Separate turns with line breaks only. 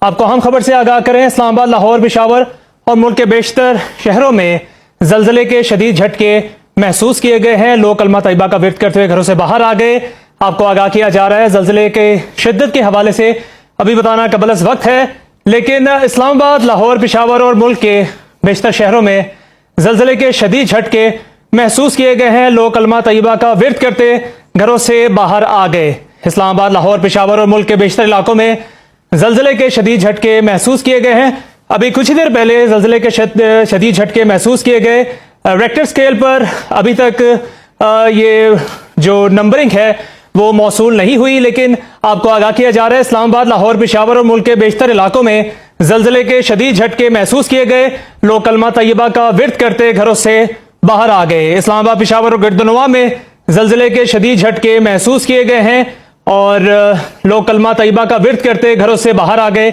آپ کو اہم خبر سے آگاہ کریں۔ اسلام آباد، لاہور، پشاور اور ملک کے بیشتر شہروں میں زلزلے کے شدید جھٹکے محسوس کیے گئے ہیں۔ لوگ کلمہ طیبہ کا ورد کرتے ہوئے گھروں سے باہر آ گئے۔ آپ کو آگاہ کیا جا رہا ہے زلزلے کے شدت کے حوالے سے ابھی بتانا قبل از وقت ہے، لیکن اسلام آباد، لاہور، پشاور اور ملک کے بیشتر شہروں میں زلزلے کے شدید جھٹکے محسوس کیے گئے ہیں۔ لوگ کلمہ طیبہ کا ورد کرتے گھروں سے باہر آ گئے۔ اسلام آباد، لاہور، پشاور اور ملک کے بیشتر علاقوں میں زلزلے کے شدید جھٹکے محسوس کیے گئے ہیں۔ ابھی کچھ ہی دیر پہلے زلزلے کے شدید جھٹکے محسوس کیے گئے۔ ریکٹر سکیل پر ابھی تک یہ جو نمبرنگ ہے وہ موصول نہیں ہوئی، لیکن آپ کو آگاہ کیا جا رہا ہے اسلام آباد، لاہور، پشاور اور ملک کے بیشتر علاقوں میں زلزلے کے شدید جھٹکے محسوس کیے گئے۔ لوگ کلمہ طیبہ کا ورد کرتے گھروں سے باہر آ گئے۔ اسلام آباد، پشاور اور گرد و نواح میں زلزلے کے شدید جھٹکے محسوس کیے گئے ہیں اور لوگ کلمہ طیبہ کا ورد کرتے گھروں سے باہر آ گئے۔